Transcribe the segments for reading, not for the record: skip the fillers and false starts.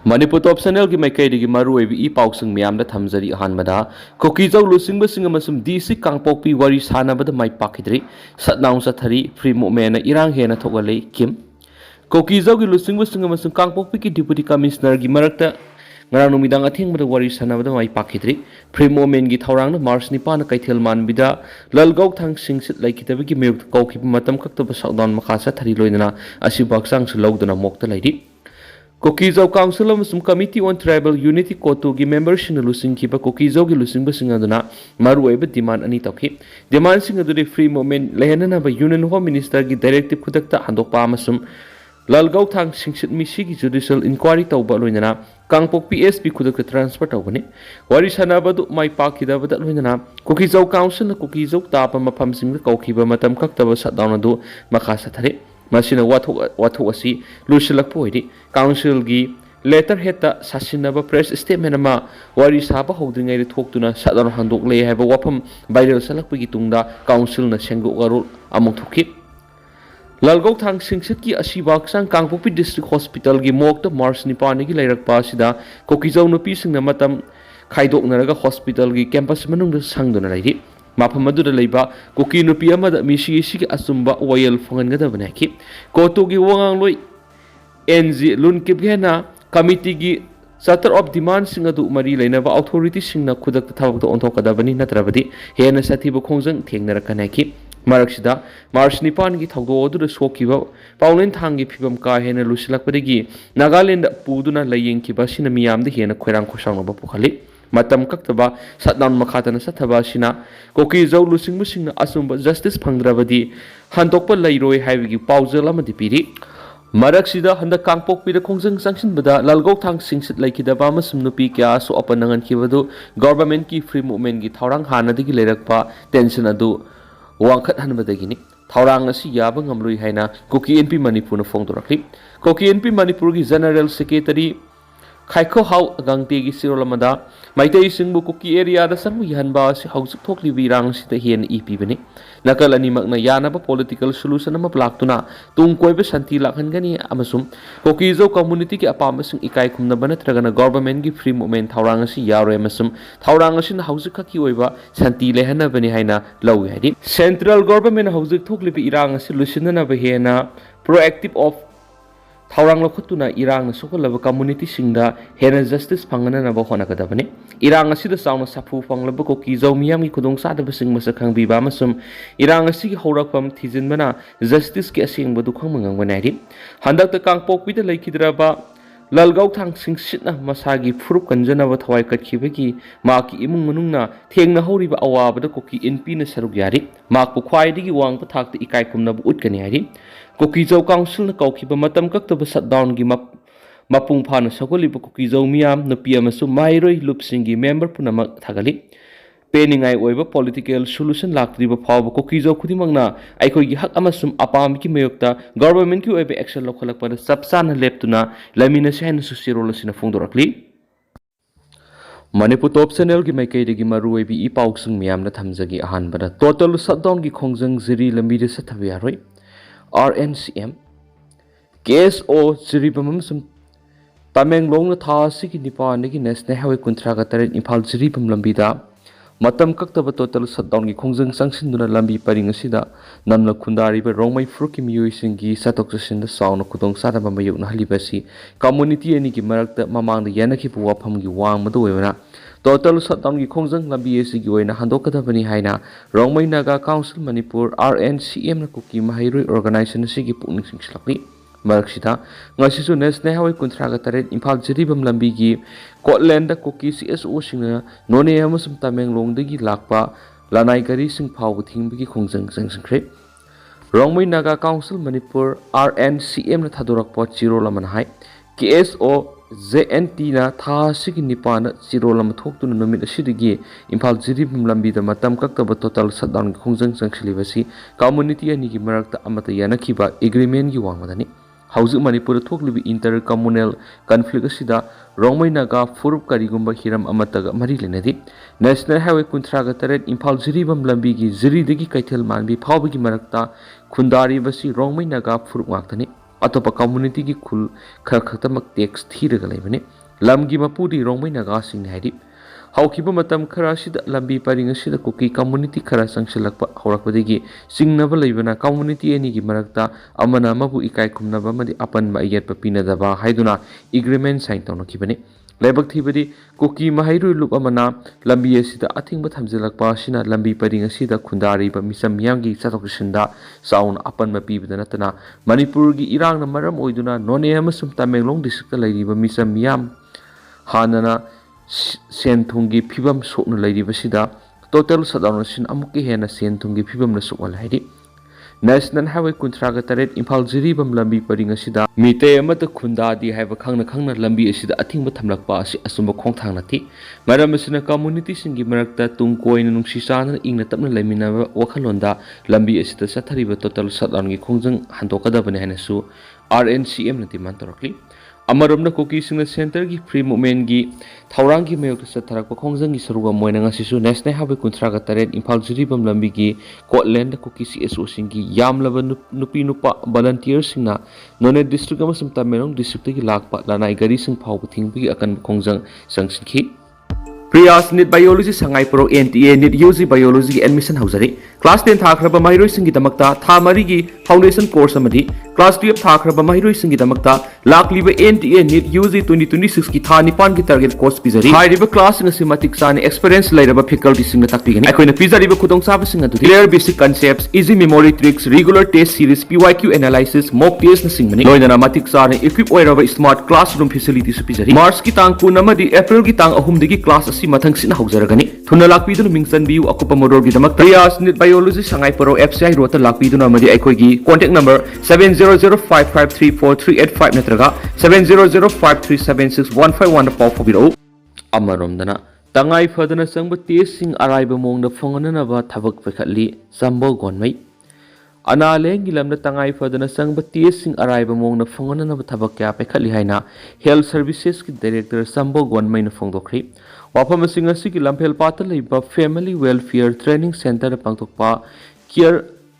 Manipur Top Channel की माइकैदगी Maru oiba ई पाउसंग ma'am दा थमजरी अहानबदा Kuki Zo लुसिंगबसिंग अमसुम DC Kangpokpi वारी सानाबदा माइ पाखिद्री सतनाउ सथरी फ्री मोमेना इरांग हेना थोगले किम Kuki Zo की लुसिंगबसिंग अमसुम कांगपोकपी की डिप्यूटी कमिश्नर की मरकता ngarang numidang athengbada wari sanabada mai pakhidri free moment gi thawrang na March nipa na kaithel manbida lalgau thang singsit laikitabi gi meyuk kawkhib matam kaktaba sakdan makhasa thari loinana asi baksang su lawdana mokta laidi Kuki Zo Council amasum Committee on Tribal Unity Kotu gi members na lusing kiba Kuki Zo gi lusing basing aduna Maru oiba demand ani tawki demand sing aduri free moment lehenana ba Union Home Minister gi directive khudakta handokpa amasum lalgau thang singsit misi gi judicial inquiry tawba loinana Kangpok PSP khudakta transfer tawbani wari sanabadu mai pakidabada loinana Kuki Zo Council na Kuki Zo tapa mafam singda kawkhiba matam kaktaba shutdown adu makhasa thare masina wathu asi lusilakpo oidi council gi letter heta sasinaba press statement ama wari saba hodringai re thoktuna shutdown handok le haiba wafam viral salakpi gi tungda council na senggo garul amuk thukhi lalgau thang singsit ki asibak sang Kangpokpi district hospital gi mokta March nipani gi lairakpa sida Kuki Zo nupi singna matam khaidoknaraga hospital gi campus manungda sangduna lairi mafam aduda leiba Kuki nupi amada misi sigi asumba wayel fongangadabane ki kotu gi wangang loi NG lunkip hena committee gi Charter of Demand sing adu mari lainaba authority singna khudakta thabakta onthokadabani natrabadi hena sathiba khongjang thengnarakana ki Maraksida March nipan gi thawdo odu sokiba paulen thangi phibam ka hena lusilakpadagi Nagaland puduna layeng kiba sina miyamda hena khoirang khosangba pukhali matam kaktaba shutdown makhatana sathaba sina Kuki Zo lusingmusingna asumba justice phangdrabadi handokpa lairoi haibigi paujal amadi piri Maraksida handa Kangpokpi da khongjang sangsinbada lalgau thang singsit laikidaba amasum nupi kya so apanangan kibadu government ki free movement gi thawrang hanadagi leirakpa tension adu wangkhat hanbadagini thawrang asi yaba ngamlui haina Kuki NP Manipur na phongdorakli Kuki NP Manipur gi general secretary Khaikho hau gangte gi sirolamada maitai singbu Kuki area da sangmu yanba si hausuk thokli wirang sita hen EP bani nakal ani makna yanaba political solution ama plaktuna tung koibe santi lakhangani amasum Kuki Zo community ki apam sing ikai khumna bana tragana government gi free movement thawrang asi yaro amasum thawrang asi na hausuk khaki oiba santi lehana bani haina lawi hadi central government hausuk thokli bi irang asi lusinana ba hena proactive of thawrang lokhutuna irang sokolaba community singda hena justice phangana na ba hona kadabani irang asi da sauna sapu phanglaba Kuki Zo miyam gi khudong sadaba sing masakang bi ba masum irang asi gi horakpam thijinbana justice ki asing badu khangmangang banari handak ta Kangpokpi da laikhidraba lalgau thang singsitna masagi furup kanjana ba thawai katkibagi maki imung manungna thengna horiba awabada Kuki NP na saruk yari makpu khwaidigi wangpa thakta ikai kumna bu utkani yari Kuki Zo Council na kawkhiba matam kaktaba shutdown gi mapung phana sagoliba Kuki Zo miyam nupi amasu mairoi lupsingi member punamak thagali peningai oiba political solution laktriba phawba Kuki Zo khudimangna aikoi gi hak amasum apam ki mayokta government ki oiba action lokhalakpa da sapsana leptuna lamina sehna susirol sina phongdorakli Manipur Top Channel ki maikaidagi Maru oibi I pausung miyam na thamjagi ahanbada total shutdown gi khongjang jiri lambi de sathabi aroi RNCM KSO Jiribam sum Tamenglong na tha sigi nipa nigi national highway kuntraga taret Imphal Jiribam lambida matam kaktaba total shutdown gi khongjang sangsinduna lambi paring asida namla khundari ba rongmai fruki miyoi gi satok sasin da sauna kudong sada ba mayuk na halibasi community ani gi marakta mamang da yanaki bu wafam gi wang madu wena total shutdown gi khongjang lambi esi gi oina handokadabani haina rongmai Naga Council Manipur RNCM na Kuki Mahairoi organization sigi pukning singslakli maraksida ngasisu national highway kuntraga taret Imphal Jiribam lambi gi Kotland da Kuki CSO singna none amasum Tamenglong dagi lakpa lanai gari sing phawbu thingbagi khongjang sangsangkre rongmai Naga Council Manipur RNCM na thadorakpa chirolaman hai KSO JNT na tha sigi nipana chirolam thoktuna numit asidagi Imphal Jiribam lambi da matam kaktaba total shutdown gi khongjang sangsilibasi community ani gi marakta amata yanakhiba agreement gi wangmadani hauju Manipur thoklibi intercommunal conflict asida rongmai Naga furup karigumba hiram amataga mari lenadi national highway kuntraga taret Imphal Jiribam lambi gi jiridagi kaithel manbi phawbagi marakta khundari basi rongmai Naga furup ngaktani अतोप community की खुल खर खतमक tax थीरगा लेबने लमगी मपुदी रोंगमै नागा सिंह हाइदि हौखिबा मतम खरा सिदा लंबी परिंग सिदा कुकी कम्युनिटी खरा संगसलकपा हौरकपदिगी सिंगनबा लेबना कम्युनिटी एनी की मरकता अमना मबु इकाई खुमनबा मदि अपनबा येतपा पिनदबा हाइदुना एग्रीमेंट साइन तौनखिबने लेबक थीबदी कुकी महैरु लुप अमना लंबी असिदा अथिंगबा थमजलकपा सिना लंबी परिंग असिदा खुंदारिबा मिसम मियांगी चतोकसिंदा साउन अपनबा पीबदा नतना मणिपुर की इरांगना मरम ओइदुना नोने अमसुम तमेंगलोंग डिस्ट्रिक्ट लैरिबा मिसम मियाम हानना सेंथुंगी फिबम सोकना लैरिबसिदा टोटल सदाउनसिन अमुक हेना सेंथुंगी फिबम सोकल हाइदि नेशनल हाईवे कुंथ्रागा तरेट इम्फाल जिरीबम लंबी परिंग असिदा मीते अमत खुंदादी हाइबा खंगना खंगना लंबी असिदा अथिंगबा थमलकपा असि असुंबा खोंगथांग नथि मरम असिना कम्युनिटी सिंगी मरकता तुंग कोइना नुंसी चाना इंगना तपना लेमिनाबा वखलोंदा लंबी असिदा चथरिबा टोटल सदाउनगी खोंजंग हंदोकदबने हाइनासु RNCM ना डिमांड तौरकली अमरमना कुकी सेंटर की फ्री मूवमेंट की थौरांग की मयोग चथरक खोंजंग की सरुगा मोयना ngasisu नेशनल हाईवे कुंथ्रागा तरेट इम्फाल जिरीबम लंबी की कोटलैंड कुकी CSO सिंह की यामलबा नुपी नुपा वॉलंटियर सिंगना नोने डिस्ट्रिक्ट अमसुम तमेंगलोंग डिस्ट्रिक्ट की लाकपा लानाई गरी सिंह फाव थिंगबी अकन खोंजंग संगसिनखी प्रियास नीट बायोलॉजी संगाईपुरो NTA नीट UG बायोलॉजी की एडमिशन हौजरी क्लास 10 थाखरबा महिरोई सिंगी दमकता था मरी की फाउंडेशन कोर्स अमदी क्लास 12 थाखरबा महिरोई सिंगी दमकता लाकलीबा NTA नीट UG 2026 की था निपान की टारगेट कोर्स पिजरी हाइरिबा क्लास सिंग मतिक चाने एक्सपीरियंस लेरबा फैकल्टी सिंग ताकपिगनी अखोइना पिजरीबा खुदोंचाबा सिंग अदुदि clear basic concepts easy memory tricks regular test series PYQ analysis mock test न सिंगमनी लोइना मतिक चाने इक्विप ओइरबा स्मार्ट क्लासरूम फैसिलिटी सु पिजरी मार्च की तांग 2 अमदी अप्रैल की तांग 3 दगी क्लास असि मथंग सिना हौजरगनी थुना लाकपीदुन मिंगचनबियु अकुपा मोडोर की दमक प्रियास नीट बायोलॉजी संगाईपुरो FCI रोता लाकपीदुना अमदी अखोइगी कांटेक्ट नंबर 7005534385 नत्रगा 7005376151 पाव फबिरो अमरोमदना तंगाई फदना संग टेस्टिंग अराइबा मोंगदा फोंगननबा थबक पेखली संबो गोनमै अनालेंगी लमदा तंगाई फदना संग टेस्टिंग अराइबा मोंगदा फोंगननबा थबक क्या पेखली हाइना हेल्थ सर्विसेस की डायरेक्टर संबो गोनमै न फोंगदोखरी वाफम सिंग असि की लंफेल पाता लेबा फैमिली वेलफेयर ट्रेनिंग सेंटर पांगथोकपा care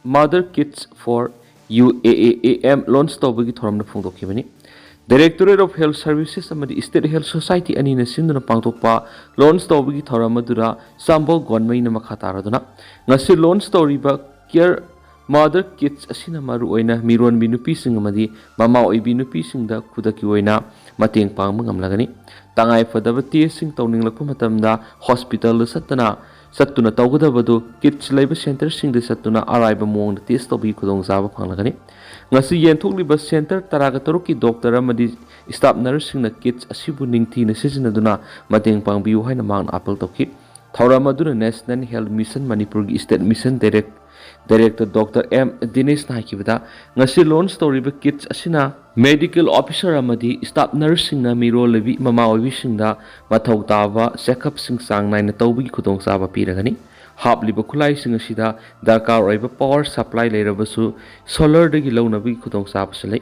mother kids for UAAAM launch तौबगी थोरम फोंदोखिबनी डायरेक्टोरेट ऑफ हेल्थ सर्विसेस अमदी स्टेट हेल्थ सोसाइटी अनी सिंदुना पांगथोकपा लॉन्च तौबगी थोरम अदुरा संबो गोनमैना मखा तारदुना ngasi लॉन्च तौरिबा केयर मदर किड्स असिना मारू ओइना मिरोन बिनुपी सिंग अमदी ममा ओइबी नुपी सिंगदा खुदकी ओइना मतेंग पांग ngamlagani तंगाई फदब टेस्टिंग तौनिंगलकप मतमदा हॉस्पिटल सत्तुना तौगदबदु किड्स लेब सेंटर सिंग सत्तुना अराइबा मोंग टेस्ट तौबी खुदोंग जाबा फंगलगनी ngasi yenthokliba center taraga toruk ki doctor amadi staff nurse sing na kids asibu ningthi na sijinaduna mateng pangbiu haina mang apel tokhi thauram aduna national health mission manipur gi state mission director Dr. M Dinesh Naikibada ngasi launch tawriba kids asina medical officer amadi staff nurse sing na miro lebi mama obi sing da mathau tawa checkup sing sang nai na tawbi khudong saba piragani हापलिब खुलाई सिंग दरकार ओइबा power supply लेरबसु solar दगी लौनबी खुदोंग साबसले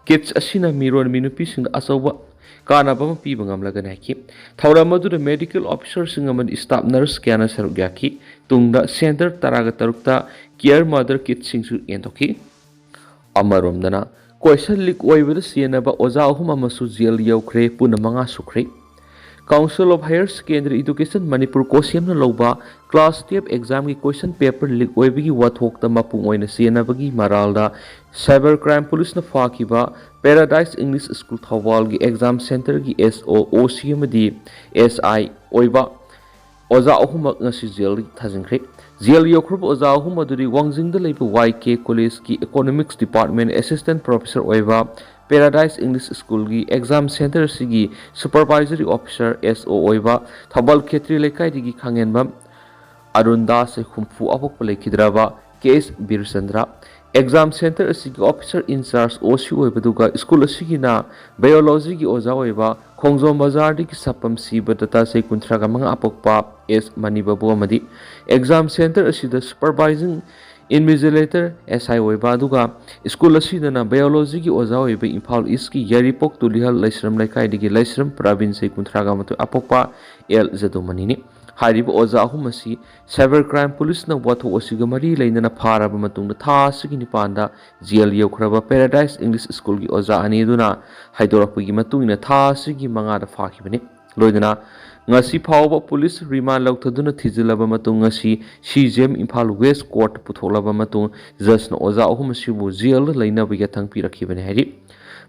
kids असिना मिरोन मिनुपी सिंग अचौबा कानाबम पीबा ngamlagana ki thauram adu medical officer सिंग अमन staff nurse क्याना सरुक याकी तुंगदा centre तरागा तरुकता care mother kids सिंग सु एंतोकी अमरोमदना question leak ओइबदा सियनबा ओजा अहुम अमसु jail यौखरे पुना मंगा Sukhre Council of Higher Secondary Education Manipur Kosiam na loba class 12 exam ki question paper leak oibigi wathok ta mapung oina sianabagi maralda cyber crime police na fakiba Paradise English School Thawal gi exam center gi SO OCM di SI oiba oza ahum ngasi jail thajingkhre jail yokhrup oza ahum aduri wangjing da leiba YK College ki Economics Department Assistant Professor oiba Paradise English School की exam center सिगी supervisory officer SO ओइबा Thabal खेत्री लेकाई दिगी खांगेनबम अरुणदास से खुमफु अबोक पलेखिद्राबा case Birchandra exam center सिगी officer in charge OC ओइबदुगा school सिगी ना biology की ओजा ओइबा खोंगजोम बाजार दिगी सपम सीबा दता से कुंथ्रागा मंगा अपोकपा एस मनीबाबु अमदी exam center सिदा supervising Invigilator SI ओइबा दुगा स्कूल असिदना बायोलॉजी की ओजा ओइबा इम्फाल ईस्ट की यारिपोक तुलिहल लैश्रम लेकाई दिगी लैश्रम प्रवीण से कुंथ्रागा मतो अपोपा एल जदुमनी ꯍꯥꯏꯔꯤꯕ ꯑꯣꯖꯥ ꯑꯍꯨꯝ ꯑꯁꯤ ꯁꯥꯏꯕꯔ ꯀ꯭ꯔꯥꯏꯝ ꯄꯨꯂꯤꯁꯅ ꯋꯥꯊꯣꯛ ꯑꯁꯤꯒ ꯃꯔꯤ ꯂꯩꯅꯅ ꯐꯥꯔꯕ ꯃꯇꯨꯡꯗ ꯊꯥ ꯑꯁꯤꯒꯤ 9ꯗ ꯖꯦꯜ ꯌꯧꯈ꯭ꯔꯕ ꯄꯦꯔꯥꯗꯥꯏꯁ ꯏꯪꯂꯤꯁ ꯁ꯭ꯀꯨꯜꯒꯤ ꯑꯣꯖꯥ ꯑꯅꯤ ꯑꯗꯨꯅ ꯍꯥꯏꯗꯣꯔꯛꯄꯒꯤ ꯃꯇꯨꯡꯏꯟꯅ ꯊꯥ ꯑꯁꯤꯒꯤ 5ꯗ ꯐꯥꯈꯤꯕꯅꯤ꯫ ꯂꯣꯏꯅꯅ ꯉꯁꯤ ꯐꯥꯎꯕ ꯄꯨꯂꯤꯁ ꯔꯤꯃꯥꯟ ꯂꯧꯊꯗꯨꯅ ꯊꯤꯖꯤꯜꯂꯕ ꯃꯇꯨꯡ ꯉꯁꯤ ꯁꯤꯖꯦꯝ ꯏꯝꯐꯥꯜ ꯋꯦꯁ ꯀꯣꯔꯠ ꯄꯨꯊꯣꯛꯂꯕ ꯃꯇꯨꯡ ꯖꯖꯅ ꯑꯣꯖꯥ ꯑꯍꯨꯝ ꯑꯁꯤꯕꯨ ꯖꯦꯜꯗ ꯂꯩꯅꯕ ꯌꯥꯊꯪ ꯄꯤꯔꯛꯈꯤꯕꯅꯤ ꯍꯥꯏꯔꯤ꯫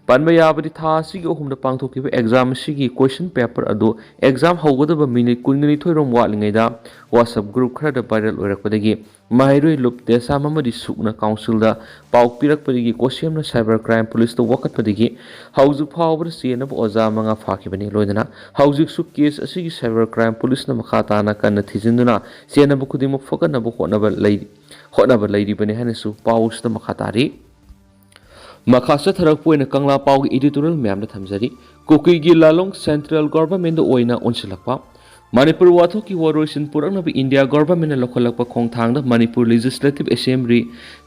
ꯄꯟꯕ ꯌꯥꯕꯗꯤ ꯊꯥ ꯑꯁꯤꯒꯤ 3ꯗ ꯄꯥꯡꯊꯣꯛꯈꯤꯕ ꯑꯦꯛꯖꯥꯝ ꯑꯁꯤꯒꯤ ꯀꯣꯏꯁꯟ ꯄꯦꯄꯔ ꯑꯗꯨ ꯑꯦꯛꯖꯥꯝ ꯍꯧꯒꯗꯕ ꯃꯤꯅꯤꯠ 22ꯔꯣꯝ ꯋꯥꯠꯂꯤꯉꯩꯗ ꯋꯥꯠꯁꯑꯦꯞ ꯒ꯭ꯔꯨꯞ ꯈꯔꯗ ꯚꯥꯏꯔꯦꯜ ꯑꯣꯏꯔꯛꯄꯗꯒꯤ ꯃꯍꯩꯔꯣꯏ ꯂꯨꯞ ꯗꯦꯁꯥꯝ ꯑꯃꯗꯤ ꯁꯨꯛꯅ ꯀꯥꯎꯟꯁꯤꯜꯗ ꯄꯥꯎ ꯄꯤꯔꯛꯄꯗꯒꯤ ꯀꯣꯁꯦꯝꯅ ꯁꯥꯏꯕꯔ ꯀ꯭ꯔꯥꯏꯝ ꯄꯨꯂꯤꯁꯇ ꯋꯥꯀꯠꯄꯗꯒꯤ ꯍꯧꯖꯤꯛ ꯐꯥꯎꯕꯗ ꯆꯦꯟꯅꯕ ꯑꯣꯖꯥ 5 ꯐꯥꯈꯤꯕꯅꯤ꯫ ꯂꯣꯏꯅꯅ ꯍꯧꯖꯤꯛꯁꯨ ꯀꯦꯁ ꯑꯁꯤꯒꯤ ꯁꯥꯏꯕꯔ ꯀ꯭ꯔꯥꯏꯝ ꯄꯨꯂꯤꯁꯅ ꯃꯈꯥ ꯇꯥꯅ ꯀꯟꯅ ꯊꯤꯖꯤꯟꯗꯨꯅ ꯆꯦꯟꯅꯕ ꯈꯨꯗꯤꯡꯃꯛ ꯐꯒꯠꯅꯕ ꯍꯣꯠꯅꯕ ꯂꯩꯔꯤꯕꯅꯤ ꯍꯥꯏꯅꯁꯨ ꯄꯥꯎ ꯑꯁꯤꯗ ꯃꯈꯥ ꯇꯥꯔꯤ꯫ ꯃꯈꯥ ꯆꯠꯊꯔꯛꯄ ꯑꯣꯏꯅ ꯀꯪꯂꯥ ꯄꯥꯎꯒꯤ ꯏꯗꯤꯇꯣꯔꯤꯌꯦꯜ ꯃꯌꯥꯝꯗ ꯊꯝꯖꯔꯤ꯫ ꯀꯨꯀꯤꯒꯤ ꯂꯥꯂꯣꯡ ꯁꯦꯟꯇ꯭ꯔꯦꯜ ꯒꯚꯔꯟꯃꯦꯟꯗ ꯑꯣꯏꯅ ꯑꯣꯟꯁꯤꯜꯂꯛꯄ ꯃꯅꯤꯄꯨꯔ ꯋꯥꯊꯣꯛꯀꯤ ꯋꯥꯔꯣꯏꯁꯤꯟ ꯄꯨꯔꯛꯅꯕ ꯏꯟꯗꯤꯌꯥ ꯒꯚꯔꯟꯃꯦꯟꯠꯅ ꯂꯧꯈꯠꯂꯛꯄ ꯈꯣꯡꯊꯥꯡꯗ Manipur legislative assembly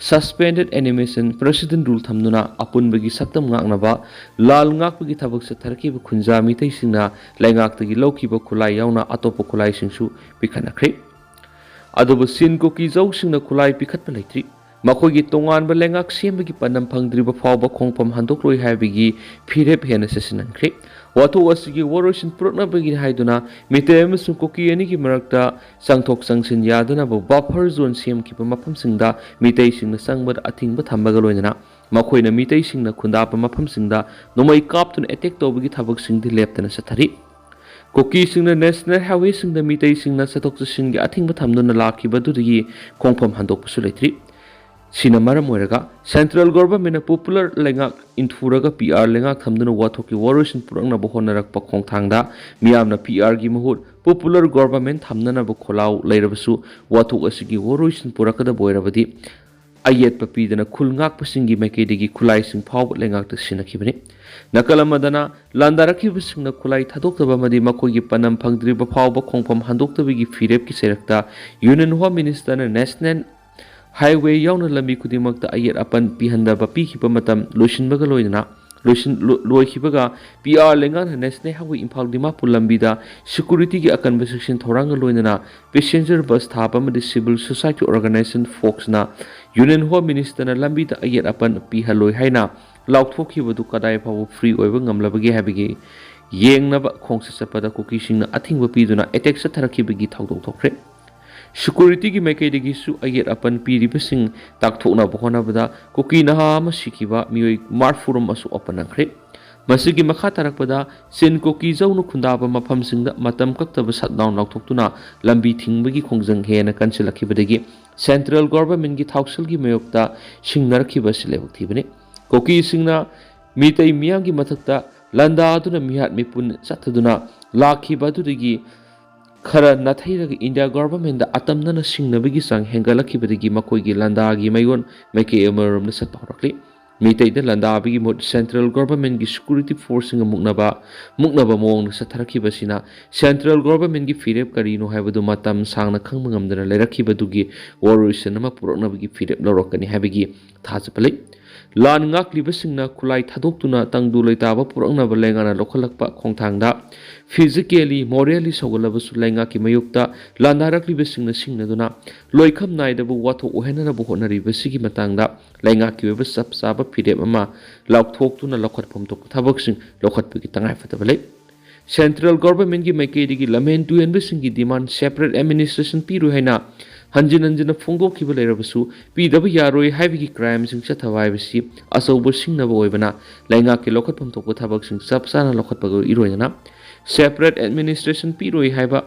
suspended animation president rule ꯊꯝꯗꯨꯅ ꯑꯄꯨꯟꯕꯒꯤ ꯁꯛꯇꯝ ꯉꯥꯛꯅꯕ ꯂꯥꯜ ꯉꯥꯛꯄꯒꯤ ꯊꯕꯛ ꯆꯠꯊꯔꯛꯈꯤꯕ ꯈꯨꯟꯖꯥ ꯃꯤꯇꯩꯁꯤꯡꯅ ꯂꯩꯉꯥꯛꯇꯒꯤ ꯂꯧꯈꯤꯕ ꯈꯨꯠꯂꯥꯏ ꯌꯥꯎꯅ ꯑꯇꯣꯞꯄ ꯈꯨꯠꯂꯥꯏꯁꯤꯡꯁꯨ ꯄꯤꯈꯠꯅꯈ꯭ꯔꯦ꯫ ꯑꯗꯨꯕꯨ ꯁꯤꯟ ꯀꯨꯀꯤ ꯖꯧꯁꯤꯡꯅ ꯈꯨꯠꯂꯥꯏ ꯄꯤꯈꯠꯄ ꯂꯩꯇ꯭ꯔꯤ꯫ ꯃꯈꯣꯏꯒꯤ ꯇꯣꯉꯥꯟꯕ ꯂꯩꯉꯥꯛ ꯁꯦꯝꯕꯒꯤ ꯄꯥꯟꯗꯝ ꯐꯪꯗ꯭ꯔꯤꯕ ꯐꯥꯎꯕ ꯈꯣꯡꯐꯝ ꯍꯟꯗꯣꯛꯂꯣꯏ ꯍꯥꯏꯕꯒꯤ ꯐꯤꯔꯦꯞ ꯍꯦꯟꯅ ꯆꯠꯁꯤꯟꯍꯟꯈ꯭ꯔꯦ꯫ ꯋꯥꯊꯣꯛ ꯑꯁꯤꯒꯤ ꯋꯥꯔꯣꯏꯁꯤꯟ ꯄꯨꯔꯛꯅꯕꯒꯤ ꯍꯥꯏꯗꯨꯅ ꯃꯤꯇꯩ ꯑꯃꯁꯨꯡ ꯀꯨꯀꯤ ꯑꯅꯤꯒꯤ ꯃꯔꯛꯇ ꯆꯪꯊꯣꯛ ꯆꯪꯁꯤꯟ ꯌꯥꯗꯅꯕ ꯕꯐꯔ ꯖꯣꯟ ꯁꯦꯝꯈꯤꯕ ꯃꯐꯝꯁꯤꯡꯗ ꯃꯤꯇꯩꯁꯤꯡꯅ ꯆꯪꯕꯗ ꯑꯊꯤꯡꯕ ꯊꯝꯕꯒ ꯂꯣꯏꯅꯅ ꯃꯈꯣꯏꯅ ꯃꯤꯇꯩꯁꯤꯡꯅ ꯈꯨꯟꯗꯥꯕ ꯃꯐꯝꯁꯤꯡꯗ ꯅꯣꯡꯃꯩ ꯀꯥꯞꯇꯨꯅ ꯑꯦꯇꯦꯛ ꯇꯧꯕꯒꯤ ꯊꯕꯛꯁꯤꯡꯗꯤ ꯂꯦꯞꯇꯅ ꯆꯠꯊꯔꯤ꯫ ꯀꯨꯀꯤꯁꯤꯡꯅ ꯅꯦꯁꯅꯦꯜ ꯍꯥꯏꯋꯦꯁꯤꯡꯗ ꯃꯤꯇꯩꯁꯤꯡꯅ ꯆꯠꯊꯣꯛ ꯆꯠꯁꯤꯟꯒꯤ ꯑꯊꯤꯡꯕ ꯊꯝꯗꯨꯅ ꯂꯥꯛꯈꯤꯕꯗꯨꯗꯒꯤ ꯈꯣꯡꯐꯝ ꯍꯟꯗꯣꯛꯄꯁꯨ ꯂꯩꯇ꯭ꯔꯤ꯫ ꯁꯤꯅ ꯃꯔꯝ ꯑꯣꯏꯔꯒ ꯁꯦꯟꯇ꯭ꯔꯦꯜ ꯒꯚꯔꯟꯃꯦꯟꯠꯅ ꯄꯣꯄꯨꯂꯔ ꯂꯩꯉꯥꯛ ꯏꯟꯊꯨꯔꯒ ꯄꯤ.ꯑꯥꯔ. ꯂꯩꯉꯥꯛ ꯊꯝꯗꯨꯅ ꯋꯥꯊꯣꯛꯀꯤ ꯋꯥꯔꯣꯏꯁꯤꯟ ꯄꯨꯔꯛꯅꯕ ꯍꯣꯠꯅꯔꯛꯄ ꯈꯣꯡꯊꯥꯡꯗ ꯃꯤꯌꯥꯝꯅ ꯄꯤ.ꯑꯥꯔ.ꯒꯤ ꯃꯍꯨꯠ ꯄꯣꯄꯨꯂꯔ ꯒꯚꯔꯟꯃꯦꯟꯠ ꯊꯝꯅꯅꯕ ꯈꯣꯜꯂꯥꯎ ꯂꯩꯔꯕꯁꯨ ꯋꯥꯊꯣꯛ ꯑꯁꯤꯒꯤ ꯋꯥꯔꯣꯏꯁꯤꯟ ꯄꯨꯔꯛꯀꯗꯕ ꯑꯣꯏꯔꯕꯗꯤ ꯑꯌꯦꯠꯄ ꯄꯤꯗꯅ ꯈꯨꯜ ꯉꯥꯛꯄꯁꯤꯡꯒꯤ ꯃꯥꯏꯀꯩꯗꯒꯤ ꯈꯨꯠꯂꯥꯏꯁꯤꯡ ꯐꯥꯎꯕ ꯂꯩꯉꯥꯛꯇ ꯁꯤꯟꯅꯈꯤꯕꯅꯤ꯫ ꯅꯥꯀꯜ ꯑꯃꯗꯅ ꯂꯥꯟꯗꯥꯔꯛꯈꯤꯕꯁꯤꯡꯅ ꯈꯨꯠꯂꯥꯏ ꯊꯥꯗꯣꯛꯇꯕ ꯑꯃꯗꯤ ꯃꯈꯣꯏꯒꯤ ꯄꯥꯟꯗꯝ ꯐꯪꯗ꯭ꯔꯤꯕ ꯐꯥꯎꯕ ꯈꯣꯡꯐꯝ ꯍꯟꯗꯣꯛꯇꯕꯒꯤ ꯐꯤꯔꯦꯞꯀꯤ ꯆꯩꯔꯛꯇ ꯌꯨꯅꯤꯌꯟ ꯍꯣꯝ ꯃꯤꯅꯤꯁꯇꯔꯅ ꯅꯦꯁꯅꯦꯜ ꯍꯥꯏꯋꯦ ꯌꯥꯎꯅ ꯂꯝꯕꯤ ꯈꯨꯗꯤꯡꯃꯛꯇ ꯑꯌꯦꯠ ꯑꯄꯟ ꯄꯤꯍꯟꯗꯕ ꯄꯤꯈꯤꯕ ꯃꯇꯝ ꯂꯣꯏꯈꯤꯕꯒ ꯄꯤ.ꯑꯥꯔ. ꯂꯩꯉꯥꯛꯅ ꯅꯦꯁꯅꯦꯜ ꯍꯥꯏꯋꯦ ꯏꯝꯐꯥꯜ ꯗꯤꯃꯥꯄꯨꯔ ꯂꯝꯕꯤꯗ ꯁꯦꯀꯨꯔꯤꯇꯤꯒꯤ ꯑꯀꯟꯕ ꯆꯦꯛꯁꯤꯟ ꯊꯧꯔꯥꯡꯒ ꯂꯣꯏꯅꯅ ꯄꯦꯁꯦꯟꯖꯔ ꯕꯁ ꯊꯥꯕ ꯑꯃꯗꯤ ꯁꯤꯚꯤꯜ ꯁꯣꯁꯥꯏꯇꯤ ꯑꯣꯔꯒꯅꯥꯏꯖꯦꯁꯟ ꯐꯣꯛꯁꯅ ꯌꯨꯅꯤꯌꯟ ꯍꯣꯝ ꯃꯤꯅꯤꯁꯇꯔꯅ ꯂꯝꯕꯤꯗ ꯑꯌꯦꯠ ꯑꯄꯟ ꯄꯤꯍꯜꯂꯣꯏ ꯍꯥꯏꯅ ꯂꯥꯎꯊꯣꯛꯈꯤꯕꯗꯨ ꯀꯗꯥꯏ ꯐꯥꯎꯕ ꯐ꯭ꯔꯤ ꯑꯣꯏꯕ ꯉꯝꯂꯕꯒꯦ ꯍꯥꯏꯕꯒꯤ ꯌꯦꯡꯅꯕ ꯈꯣꯡꯆꯠ ꯆꯠꯄꯗ ꯀꯨꯀꯤꯁꯤꯡꯅ ꯑꯊꯤꯡꯕ ꯄꯤꯗꯨꯅ ꯑꯦꯇꯦꯛ ꯆꯠꯊꯔꯛꯈꯤꯕꯒꯤ ꯊꯧꯗꯣꯛ ꯊꯣꯛꯈ꯭ꯔꯦ꯫ ꯁꯦꯀꯨꯔꯤꯇꯤꯒꯤ ꯃꯥꯏꯀꯩꯗꯒꯤꯁꯨ ꯑꯌꯦꯠ ꯑꯄꯟ ꯄꯤꯔꯤꯕꯁꯤꯡ ꯇꯥꯛꯊꯣꯛꯅꯕ ꯍꯣꯠꯅꯕꯗ ꯀꯨꯀꯤ ꯅꯍꯥ ꯑꯃ ꯁꯤꯈꯤꯕ ꯃꯤꯑꯣꯏ 40 ꯑꯃꯁꯨ ꯑꯣꯄꯟ ꯅꯪꯈ꯭ꯔꯦ꯫ ꯃꯁꯤꯒꯤ ꯃꯈꯥ ꯇꯥꯔꯛꯄꯗ ꯁꯤꯟ ꯀꯨꯀꯤ ꯖꯧꯅ ꯈꯨꯟꯗꯥꯕ ꯃꯐꯝꯁꯤꯡꯗ ꯃꯇꯝ ꯀꯛꯇꯕ ꯁꯠꯗꯥꯎꯟ ꯂꯥꯎꯊꯣꯛꯇꯨꯅ ꯂꯝꯕꯤ ꯊꯤꯡꯕꯒꯤ ꯈꯣꯡꯖꯪ ꯍꯦꯟꯅ ꯀꯟꯁꯤꯜꯂꯛꯈꯤꯕꯗꯒꯤ ꯁꯦꯟꯇ꯭ꯔꯦꯜ ꯒꯚꯔꯟꯃꯦꯟꯠꯒꯤ ꯊꯧꯁꯤꯜꯒꯤ ꯃꯥꯌꯣꯛꯇ ꯁꯤꯡꯅꯔꯛꯈꯤꯕ ꯑꯁꯤ ꯂꯥꯏꯕꯛ ꯊꯤꯕꯅꯤ꯫ ꯀꯨꯀꯤꯁꯤꯡꯅ ꯃꯤꯇꯩ ꯃꯤꯌꯥꯝꯒꯤ ꯃꯊꯛꯇ ꯂꯥꯟꯗꯥꯗꯨꯅ ꯃꯤꯍꯥꯠ ꯃꯤꯄꯨꯟ ꯆꯠꯊꯗꯨꯅ ꯂꯥꯛꯈꯤꯕ ꯑꯗꯨꯗꯒꯤ ꯈꯔ ꯅꯥꯊꯩꯔꯒ ꯏꯟꯗꯤꯌꯥ ꯒꯚꯔꯟꯃꯦꯟꯠꯗ ꯑꯇꯝꯅꯅ ꯁꯤꯡꯅꯕꯒꯤ ꯆꯥꯡ ꯍꯦꯟꯒꯠꯂꯛꯈꯤꯕꯗꯒꯤ ꯃꯈꯣꯏꯒꯤ ꯂꯥꯟꯗꯥꯒꯤ ꯃꯥꯏꯑꯣꯟ ꯃꯥꯏꯀꯩ ꯑꯃꯔꯣꯝꯗ ꯆꯠꯄ ꯍꯧꯔꯛꯂꯤ꯫ ꯃꯤꯇꯩꯗ ꯂꯥꯟꯗꯥꯕꯒꯤ ꯃꯍꯨꯠ ꯁꯦꯟꯇ꯭ꯔꯦꯜ ꯒꯚꯔꯟꯃꯦꯟꯠꯒꯤ ꯁꯦꯀꯨꯔꯤꯇꯤ ꯐꯣꯔꯁꯁꯤꯡꯒ ꯃꯨꯛꯅꯕ ꯃꯑꯣꯡꯗ ꯆꯠꯊꯔꯛꯈꯤꯕꯁꯤꯅ ꯁꯦꯟꯇ꯭ꯔꯦꯜ ꯒꯚꯔꯟꯃꯦꯟꯠꯒꯤ ꯐꯤꯔꯦꯞ ꯀꯔꯤꯅꯣ ꯍꯥꯏꯕꯗꯨ ꯃꯇꯝ ꯁꯥꯡꯅ ꯈꯪꯕ ꯉꯝꯗꯅ ꯂꯩꯔꯛꯈꯤꯕꯗꯨꯒꯤ ꯋꯥꯔꯣꯏꯁꯤꯟ ꯑꯃ ꯄꯨꯔꯛꯅꯕꯒꯤ ꯐꯤꯔꯦꯞ ꯂꯧꯔꯛꯀꯅꯤ ꯍꯥꯏꯕꯒꯤ ꯊꯥꯖꯕ ꯂꯩ꯫ ꯂꯥꯟ ꯉꯥꯛꯂꯤꯕꯁꯤꯡꯅ ꯈꯨꯠꯂꯥꯏ ꯊꯥꯗꯣꯛꯇꯨꯅ ꯇꯪꯗꯨ ꯂꯩꯇꯥꯕ ꯄꯨꯔꯛꯅꯕ ꯂꯩꯉꯥꯛꯅ ꯂꯧꯈꯠꯂꯛꯄ ꯈꯣꯡꯊꯥꯡꯗ ꯐꯤꯖꯤꯀꯦꯜꯂꯤ ꯃꯣꯔꯦꯜꯂꯤ ꯁꯧꯒꯠꯂꯕꯁꯨ ꯂꯩꯉꯥꯛꯀꯤ ꯃꯥꯌꯣꯛꯇ ꯂꯥꯟꯗꯥꯔꯛꯂꯤꯕꯁꯤꯡꯅ ꯁꯤꯡꯅꯗꯨꯅ ꯂꯣꯏꯈꯝ ꯅꯥꯏꯗꯕ ꯋꯥꯊꯣꯛ ꯑꯣꯏꯍꯟꯅꯅꯕ ꯍꯣꯠꯅꯔꯤꯕꯁꯤꯒꯤ ꯃꯇꯥꯡꯗ ꯂꯩꯉꯥꯛꯀꯤ ꯑꯣꯏꯕ ꯆꯞ ꯆꯥꯕ ꯐꯤꯔꯦꯞ ꯑꯃ ꯂꯥꯎꯊꯣꯛꯇꯨꯅ ꯂꯧꯈꯠꯐꯝ ꯊꯣꯛꯄ ꯊꯕꯛꯁꯤꯡ ꯂꯧꯈꯠꯄꯒꯤ ꯇꯉꯥꯏꯐꯗꯕ ꯂꯩ꯫ ꯁꯦꯟꯇ꯭ꯔꯦꯜ ꯒꯚꯔꯟꯃꯦꯟꯠꯒꯤ ꯃꯥꯏꯀꯩꯗꯒꯤ ꯂꯝꯍꯦꯟ ꯇꯨꯍꯦꯟꯕꯁꯤꯡꯒꯤ ꯗꯤꯃꯥꯟ ꯁꯦꯄꯔꯦꯠ ꯑꯦꯗꯃꯤꯅꯤꯁꯇ꯭ꯔꯦꯁꯟ ꯄꯤꯔꯣꯏ ꯍꯥꯏꯅ ꯍꯟꯖꯤꯟ ꯍꯟꯖꯤꯟꯅ ꯐꯣꯡꯗꯣꯛꯈꯤꯕ ꯂꯩꯔꯕꯁꯨ ꯄꯤꯗꯕ ꯌꯥꯔꯣꯏ ꯍꯥꯏꯕꯒꯤ ꯀ꯭ꯔꯥꯏꯝꯁꯤꯡ ꯆꯠꯊꯕ ꯍꯥꯏꯕꯁꯤ ꯑꯆꯧꯕ ꯁꯤꯡꯅꯕ ꯑꯣꯏꯕꯅ ꯂꯩꯉꯥꯛꯀꯤ ꯂꯧꯈꯠꯐꯝ ꯊꯣꯛꯄ ꯊꯕꯛꯁꯤꯡ ꯆꯞ ꯆꯥꯅ ꯂꯧꯈꯠꯄꯒ ꯏꯔꯣꯏꯅꯅ ꯁꯦꯄꯔꯦꯠ ꯑꯦꯗꯃꯤꯅꯤꯁꯇ꯭ꯔꯦꯁꯟ ꯄꯤꯔꯣꯏ ꯍꯥꯏꯕ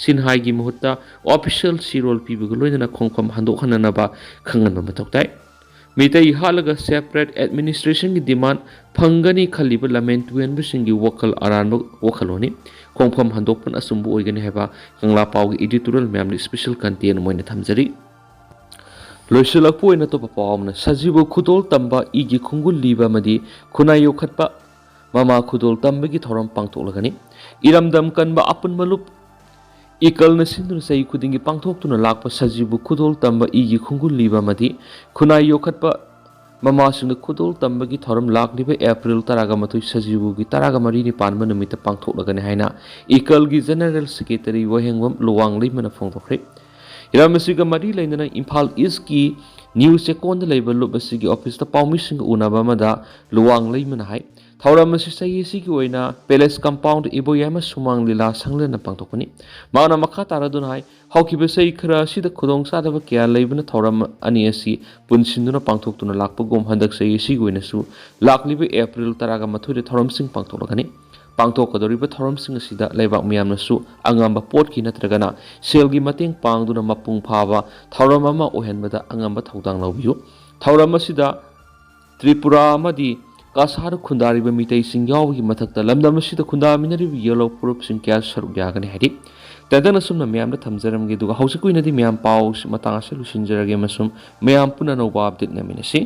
ꯁꯤꯟꯍꯥꯏꯒꯤ ꯃꯍꯨꯠꯇ ꯑꯣꯐꯤꯁꯤꯌꯦꯜ ꯁꯤꯔꯣꯜ ꯄꯤꯕꯒ ꯂꯣꯏꯅꯅ ꯈꯣꯡꯐꯝ ꯍꯟꯗꯣꯛꯍꯟꯅꯅꯕ ꯈꯪꯍꯟꯕ ꯃꯊꯧ ꯇꯥꯏ꯫ ꯃꯤꯇꯩ ꯍꯥꯠꯂꯒ ꯁꯦꯄꯔꯦꯠ ꯑꯦꯗꯃꯤꯅꯤꯁꯇ꯭ꯔꯦꯁꯟꯒꯤ ꯗꯤꯃꯥꯟ ꯐꯪꯒꯅꯤ ꯈꯜꯂꯤꯕ ꯂꯝꯍꯦꯟ ꯇꯨꯍꯦꯟꯕꯁꯤꯡꯒꯤ ꯋꯥꯈꯜ ꯑꯔꯥꯟꯕ ꯋꯥꯈꯜꯂꯣꯟꯅꯤ꯫ ꯈꯣꯡꯐꯝ ꯍꯟꯗꯣꯛꯄꯅ ꯑꯆꯨꯝꯕ ꯑꯣꯏꯒꯅꯤ ꯍꯥꯏꯕ ꯀꯪꯂꯥ ꯄꯥꯎꯒꯤ ꯏꯗꯤꯇꯣꯔꯤꯌꯦꯜ ꯃꯌꯥꯝꯗ ꯁ꯭ꯄꯦꯁꯦꯜ ꯀꯟꯇꯦꯟ ꯑꯣꯏꯅ ꯊꯝꯖꯔꯤ꯫ ꯂꯣꯏꯁꯤꯜꯂꯛꯄ ꯑꯣꯏꯅ ꯑꯇꯣꯞꯄ ꯄꯥꯎ ꯑꯃꯅ ꯁꯖꯤꯕꯨ ꯈꯨꯗꯣꯜ ꯇꯝꯕ ꯏꯒꯤ ꯈꯣꯡꯒꯨꯜ ꯂꯤꯕ ꯑꯃꯗꯤ ꯈꯨꯟꯅꯥꯏ ꯌꯣꯛꯈꯠꯄ ꯃꯃꯥ ꯈꯨꯗꯣꯜ ꯇꯝꯕꯒꯤ ꯊꯧꯔꯝ ꯄꯥꯡꯊꯣꯛꯂꯒꯅꯤ꯫ ꯏꯔꯝꯗꯝ ꯀꯟꯕ ꯑꯄꯨꯟꯕ ꯂꯨꯞ ꯏꯀꯜꯅ ꯁꯤꯟꯗꯨꯅ ꯆꯍꯤ ꯈꯨꯗꯤꯡꯒꯤ ꯄꯥꯡꯊꯣꯛꯇꯨꯅ ꯂꯥꯛꯄ ꯁꯖꯤꯕꯨ ꯈꯨꯗꯣꯜ ꯇꯝꯕ ꯏꯒꯤ ꯈꯣꯡꯒꯨꯜ ꯂꯤꯕ ꯑꯃꯗꯤ ꯈꯨꯟꯅꯥꯏ ꯌꯣꯛꯈꯠꯄ ꯃꯃꯥꯁꯤꯡꯅ ꯈꯨꯗꯣꯜ ꯇꯝꯕꯒꯤ ꯊꯧꯔꯝ ꯂꯥꯛꯂꯤꯕ ꯑꯦꯄ꯭ꯔꯤꯜ 13 ꯁꯖꯤꯕꯨꯒꯤ 13 ꯄꯥꯟꯕ ꯅꯨꯃꯤꯠꯇ ꯄꯥꯡꯊꯣꯛꯂꯒꯅꯤ ꯍꯥꯏꯅ ꯏꯀꯜꯒꯤ ꯖꯦꯅꯔꯦꯜ ꯁꯦꯀ꯭ꯔꯦꯇꯔꯤ ꯋꯥꯍꯦꯡꯕꯝ ꯂꯨꯋꯥꯡꯂꯩꯃꯅ ꯐꯣꯡꯗꯣꯛꯈ꯭ꯔꯦ꯫ ꯍꯤꯔꯝ ꯑꯁꯤꯒ ꯃꯔꯤ ꯂꯩꯅꯅ ꯏꯝꯐꯥꯜ ꯏꯁꯀꯤ ꯅ꯭ꯌꯨ ꯆꯦꯀꯣꯟꯗ ꯂꯩꯕ ꯂꯨꯞ ꯑꯁꯤꯒꯤ ꯑꯣꯐꯤꯁꯇ ꯄꯥꯎꯃꯤꯁꯤꯡꯒ ꯎꯅꯕ ꯑꯃꯗ ꯂꯨꯋꯥꯡꯂꯩꯃꯅ ꯍꯥꯏ ꯊꯧꯔꯝ ꯑꯁꯤ ꯆꯍꯤ ꯑꯁꯤꯒꯤ ꯑꯣꯏꯅ ꯄꯦꯂꯦꯁ ꯀꯝꯄꯥꯎꯟꯗ ꯏꯕꯣꯌꯥꯏꯃ ꯁꯨꯃꯥꯡ ꯂꯤꯂꯥ ꯁꯪꯂꯦꯟꯅ ꯄꯥꯡꯊꯣꯛꯀꯅꯤ꯫ ꯃꯥꯅ ꯃꯈꯥ ꯇꯥꯔꯗꯨꯅ ꯍꯥꯏ ꯍꯧꯈꯤꯕ ꯆꯍꯤ ꯈꯔ ꯑꯁꯤꯗ ꯈꯨꯗꯣꯡꯆꯥꯗꯕ ꯀꯌꯥ ꯂꯩꯕꯅ ꯊꯧꯔꯝ ꯑꯅꯤ ꯑꯁꯤ ꯄꯨꯟꯁꯤꯟꯗꯨꯅ ꯄꯥꯡꯊꯣꯛꯇꯨꯅ ꯂꯥꯛꯄꯒꯨꯝ ꯍꯟꯗꯛ ꯆꯍꯤ ꯑꯁꯤꯒꯤ ꯑꯣꯏꯅꯁꯨ ꯂꯥꯛꯂꯤꯕ ꯑꯦꯄ꯭ꯔꯤꯜ 13ꯗ ꯊꯧꯔꯝꯁꯤꯡ ꯄꯥꯡꯊꯣꯛꯂꯒꯅꯤ꯫ ꯄꯥꯡꯊꯣꯛꯀꯗꯧꯔꯤꯕ ꯊꯧꯔꯝꯁꯤꯡ ꯑꯁꯤꯗ ꯂꯩꯕꯥꯛ ꯃꯤꯌꯥꯝꯅꯁꯨ ꯑꯉꯝꯕ ꯄꯣꯠꯀꯤ ꯅꯠꯇ꯭ꯔꯒꯅ ꯁꯦꯜꯒꯤ ꯃꯇꯦꯡ ꯄꯥꯡꯗꯨꯅ ꯃꯄꯨꯡ ꯐꯥꯕ ꯊꯧꯔꯝ ꯑꯃ ꯑꯣꯏꯍꯟꯕꯗ ꯑꯉꯝꯕ ꯊꯧꯗꯥꯡ ꯂꯧꯕꯤꯌꯨ꯫ ꯊꯧꯔꯝ ꯑꯁꯤꯗ ꯇ꯭ꯔꯤꯄꯨꯔꯥ ꯑꯃꯗꯤ ꯀꯁꯥꯔꯗ ꯈꯨꯟꯗꯥꯔꯤꯕ ꯃꯤꯇꯩꯁꯤꯡ ꯌꯥꯎꯕꯒꯤ ꯃꯊꯛꯇ ꯂꯝꯗꯝ ꯑꯁꯤꯗ ꯈꯨꯟꯗꯥꯃꯤꯟꯅꯔꯤꯕ ꯌꯦꯜꯂꯣ ꯐꯨꯔꯨꯞꯁꯤꯡ ꯀꯌꯥ ꯁꯔꯨꯛ ꯌꯥꯒꯅꯤ ꯍꯥꯏꯔꯤ꯫ ꯇꯦꯟꯇꯛꯅ ꯁꯨꯝꯅ ꯃꯌꯥꯝꯗ ꯊꯝꯖꯔꯝꯒꯦ ꯑꯗꯨꯒ ꯍꯧꯖꯤꯛ ꯑꯣꯏꯅꯗꯤ ꯃꯌꯥꯝ ꯄꯥꯎ ꯃꯇꯥꯡ ꯑꯁꯤ ꯂꯣꯏꯁꯤꯟꯖꯔꯒꯦ ꯑꯃꯁꯨꯡ ꯃꯌꯥꯝ ꯄꯨꯟꯅ ꯑꯅꯧꯕ ꯑꯞꯗꯦꯠ ꯅꯝꯃꯤꯟꯅꯁꯤ꯫